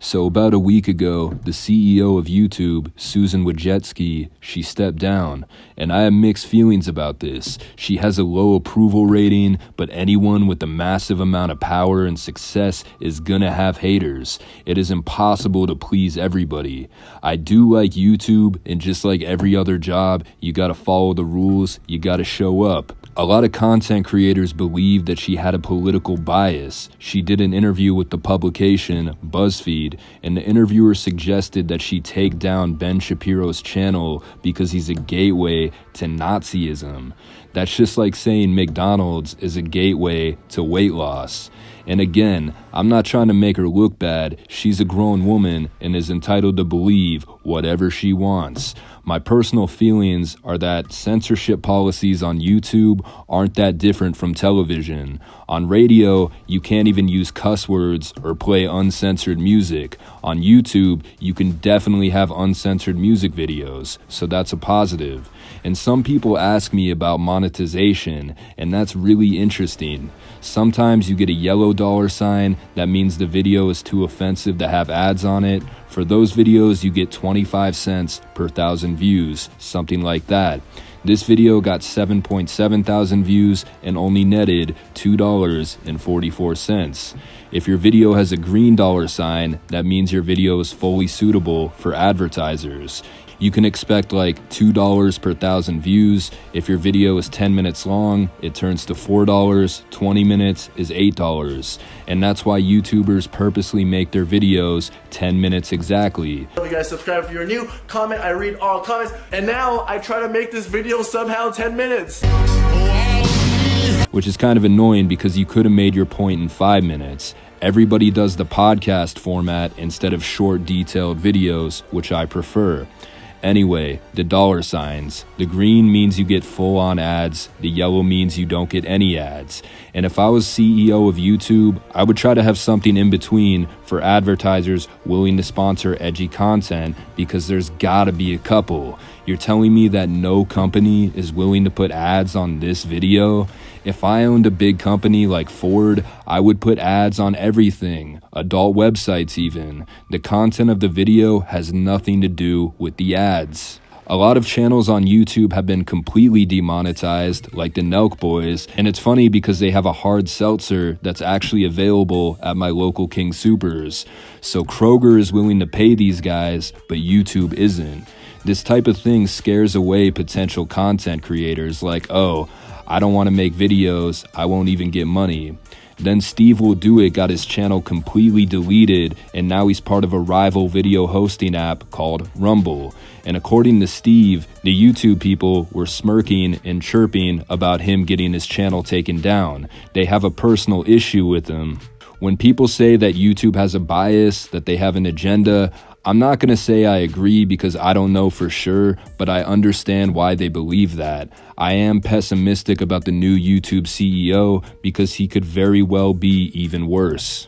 So about a week ago, the CEO of YouTube, Susan Wojcicki, she stepped down, and I have mixed feelings about this. She has a low approval rating, but anyone with a massive amount of power and success is gonna have haters. It is impossible to please everybody. I do like YouTube, and just like every other job, you gotta follow the rules, you gotta show up. A lot of content creators believe that she had a political bias. She did an interview with the publication, BuzzFeed, and the interviewer suggested that she take down Ben Shapiro's channel because he's a gateway to Nazism. That's just like saying McDonald's is a gateway to weight loss. And again, I'm not trying to make her look bad. She's a grown woman and is entitled to believe whatever she wants. My personal feelings are that censorship policies on YouTube aren't that different from television. On radio, you can't even use cuss words or play uncensored music. On YouTube, you can definitely have uncensored music videos, so that's a positive. And some people ask me about monetization, and that's really interesting. Sometimes you get a yellow dollar sign, that means the video is too offensive to have ads on it. For those videos, you get 25 cents per 1,000 views, something like that. This video got 7.7 thousand views and only netted $2.44. If your video has a green dollar sign, that means your video is fully suitable for advertisers. You can expect like $2 per 1,000 views. If your video is 10 minutes long, it turns to $4, 20 minutes is $8. And that's why YouTubers purposely make their videos 10 minutes exactly. You guys subscribe if you're new, comment, I read all comments, and now I try to make this video somehow 10 minutes. Which is kind of annoying because you could have made your point in 5 minutes. Everybody does the podcast format instead of short, detailed videos, which I prefer. Anyway, the dollar signs. The green means you get full-on ads. The yellow means you don't get any ads. And if I was CEO of YouTube, I would try to have something in between for advertisers willing to sponsor edgy content, because there's gotta be a couple. You're telling me that no company is willing to put ads on this video? If I owned a big company like Ford, I would put ads on everything, adult websites even. The content of the video has nothing to do with the ads. A lot of channels on YouTube have been completely demonetized, like the Nelk Boys, and it's funny because they have a hard seltzer that's actually available at my local King Soopers. So Kroger is willing to pay these guys, but YouTube isn't. This type of thing scares away potential content creators like, oh, I don't want to make videos, I won't even get money. Then Steve Will Do It got his channel completely deleted, and now he's part of a rival video hosting app called Rumble. And according to Steve, the YouTube people were smirking and chirping about him getting his channel taken down. They have a personal issue with him. When people say that YouTube has a bias, that they have an agenda, I'm not going to say I agree because I don't know for sure, but I understand why they believe that. I am pessimistic about the new YouTube CEO because he could very well be even worse.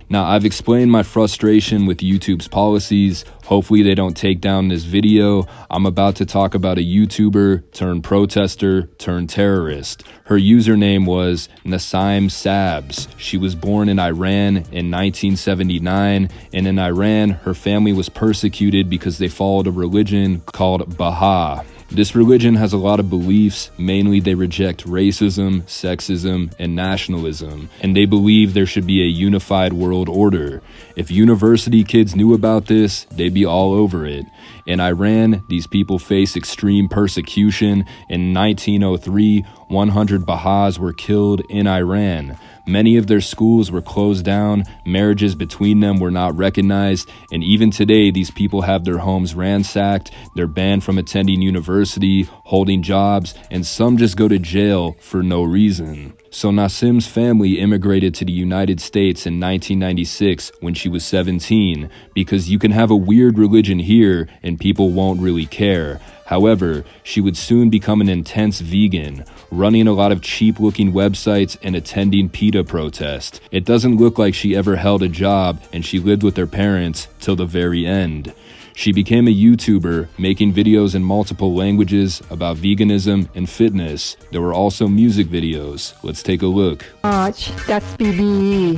Now, I've explained my frustration with YouTube's policies. Hopefully they don't take down this video. I'm about to talk about a YouTuber turned protester turned terrorist. Her username was Nasime Sabz. She was born in Iran in 1979, and in Iran, her family was persecuted because they followed a religion called Baha'i. This religion has a lot of beliefs. Mainly they reject racism, sexism, and nationalism, and they believe there should be a unified world order. If university kids knew about this, they'd be all over it. In Iran, these people face extreme persecution. In 1903, 100 Baha'is were killed in Iran. Many of their schools were closed down, marriages between them were not recognized, and even today these people have their homes ransacked, they're banned from attending university, holding jobs, and some just go to jail for no reason. So Nasime's family immigrated to the United States in 1996 when she was 17, because you can have a weird religion here and people won't really care. However, she would soon become an intense vegan, running a lot of cheap-looking websites and attending PETA protests. It doesn't look like she ever held a job, and she lived with her parents till the very end. She became a YouTuber, making videos in multiple languages about veganism and fitness. There were also music videos. Let's take a look. That's BB.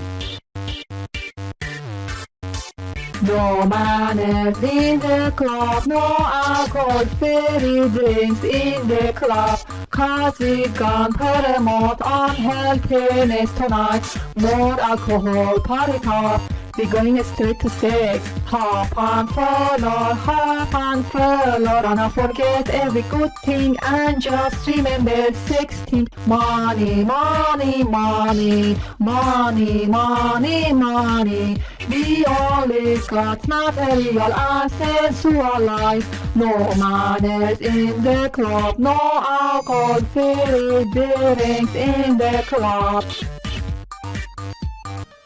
No manners in the club, no alcohol, free drinks in the club. Cause we gone promote unhealthiness tonight. More alcohol, party top. We going straight to sex. Hop and follow. Don't forget every good thing and just remember 16. Money, money, money, money, money, money. We only got material and sensual life. No manners in the club, no alcohol, free drinks in the club.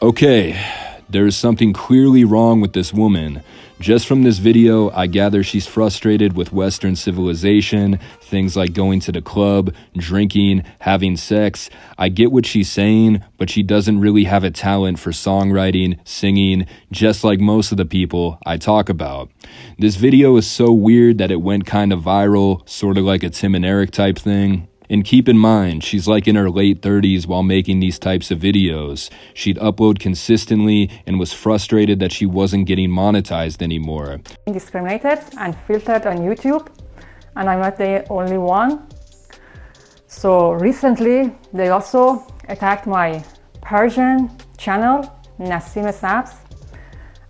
Okay, there is something clearly wrong with this woman. Just from this video, I gather she's frustrated with Western civilization, things like going to the club, drinking, having sex. I get what she's saying, but she doesn't really have a talent for songwriting, singing, just like most of the people I talk about. This video is so weird that it went kind of viral, sort of like a Tim and Eric type thing. And keep in mind, she's like in her late 30s while making these types of videos. She'd upload consistently and was frustrated that she wasn't getting monetized anymore. Discriminated and filtered on YouTube, and I'm not the only one. So recently, they also attacked my Persian channel, Nasime Sabz.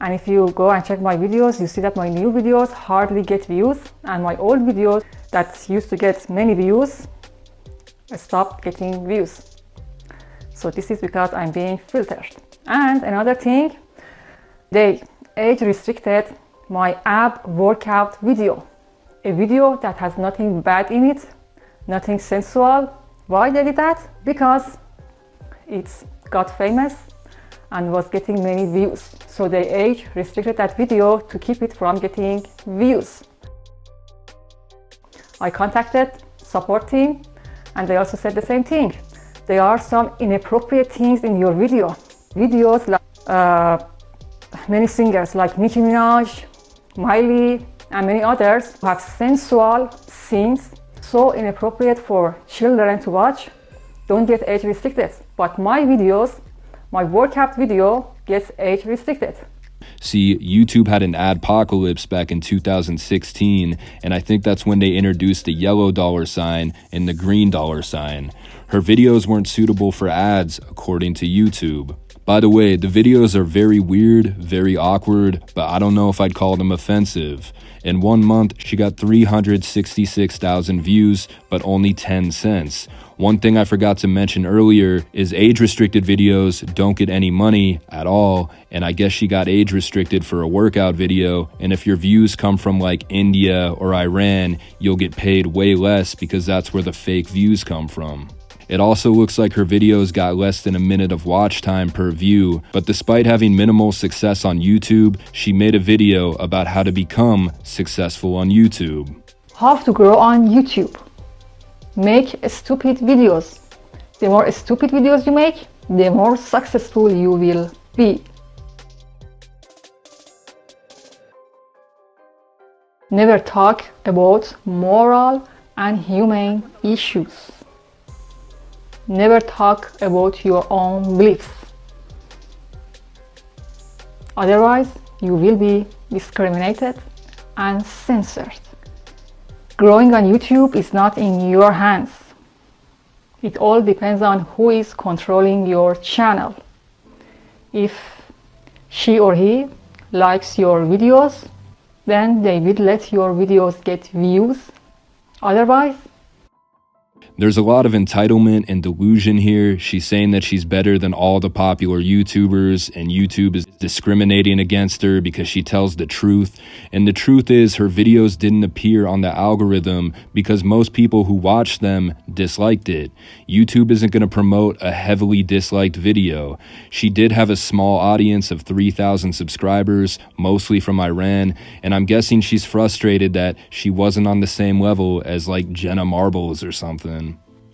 And if you go and check my videos, you see that my new videos hardly get views, and my old videos that used to get many views stop getting views. So this is because I'm being filtered. And another thing, they age restricted my ab workout video, a video that has nothing bad in it, nothing sensual. Why they did that? Because it's got famous and was getting many views. So they age restricted that video to keep it from getting views. I contacted support team, and they also said the same thing. There are some inappropriate things in your video. Videos like many singers like Nicki Minaj, Miley, and many others have sensual scenes, so inappropriate for children to watch, don't get age restricted. But my videos, my workout video gets age restricted. See, YouTube had an adpocalypse back in 2016, and I think that's when they introduced the yellow $sign and the green $sign. Her videos weren't suitable for ads, according to YouTube. By the way, the videos are very weird, very awkward, but I don't know if I'd call them offensive. In 1 month, she got 366,000 views, but only 10 cents. One thing I forgot to mention earlier is age-restricted videos don't get any money at all, and I guess she got age-restricted for a workout video, and if your views come from like India or Iran, you'll get paid way less because that's where the fake views come from. It also looks like her videos got less than a minute of watch time per view, but despite having minimal success on YouTube, she made a video about how to become successful on YouTube. How to grow on YouTube. Make stupid videos. The more stupid videos you make, the more successful you will be. Never talk about moral and humane issues. Never talk about your own beliefs. Otherwise, you will be discriminated and censored. Growing on YouTube is not in your hands. It all depends on who is controlling your channel. If she or he likes your videos, then they will let your videos get views. Otherwise, there's a lot of entitlement and delusion here. She's saying that she's better than all the popular YouTubers, and YouTube is discriminating against her because she tells the truth. And the truth is, her videos didn't appear on the algorithm because most people who watched them disliked it. YouTube isn't going to promote a heavily disliked video. She did have a small audience of 3,000 subscribers, mostly from Iran, and I'm guessing she's frustrated that she wasn't on the same level as like Jenna Marbles or something.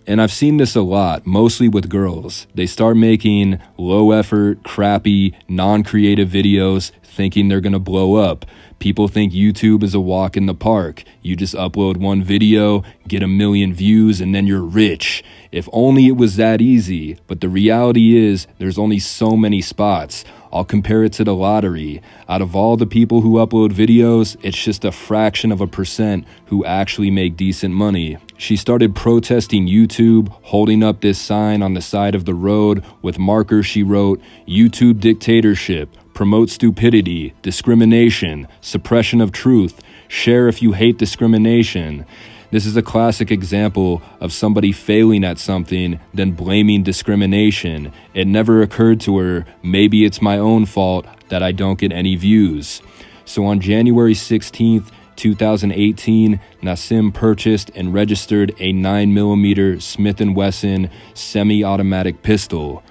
And I've seen this a lot, mostly with girls. They start making low effort, crappy, non-creative videos thinking they're gonna blow up. People think YouTube is a walk in the park. You just upload one video, get 1 million views, and then you're rich. If only it was that easy. But the reality is, there's only so many spots. I'll compare it to the lottery. Out of all the people who upload videos, it's just a fraction of a percent who actually make decent money. She started protesting YouTube, holding up this sign on the side of the road with markers. She wrote, "YouTube dictatorship, promote stupidity, discrimination, suppression of truth, share if you hate discrimination." This is a classic example of somebody failing at something, then blaming discrimination. It never occurred to her, maybe it's my own fault that I don't get any views. So on January 16th, 2018, Nasime purchased and registered a 9mm Smith & Wesson semi-automatic pistol.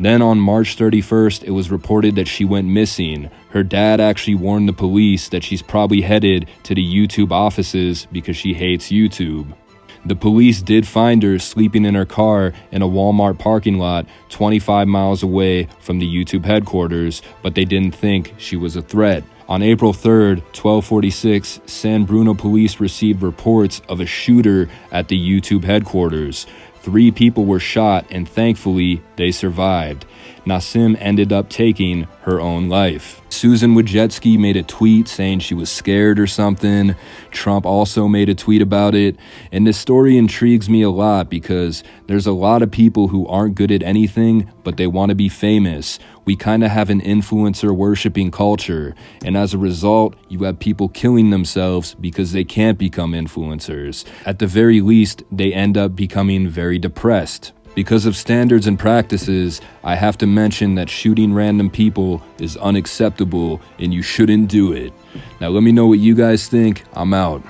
Then on March 31st, it was reported that she went missing. Her dad actually warned the police that she's probably headed to the YouTube offices because she hates YouTube. The police did find her sleeping in her car in a Walmart parking lot 25 miles away from the YouTube headquarters, but they didn't think she was a threat. On April 3rd, 12:46, San Bruno police received reports of a shooter at the YouTube headquarters. 3 people were shot, and thankfully, they survived. Nasime ended up taking her own life. Susan Wojcicki made a tweet saying she was scared or something. Trump also made a tweet about it. And this story intrigues me a lot because there's a lot of people who aren't good at anything, but they want to be famous. We kind of have an influencer worshiping culture. And as a result, you have people killing themselves because they can't become influencers. At the very least, they end up becoming very depressed. Because of standards and practices, I have to mention that shooting random people is unacceptable and you shouldn't do it. Now let me know what you guys think. I'm out.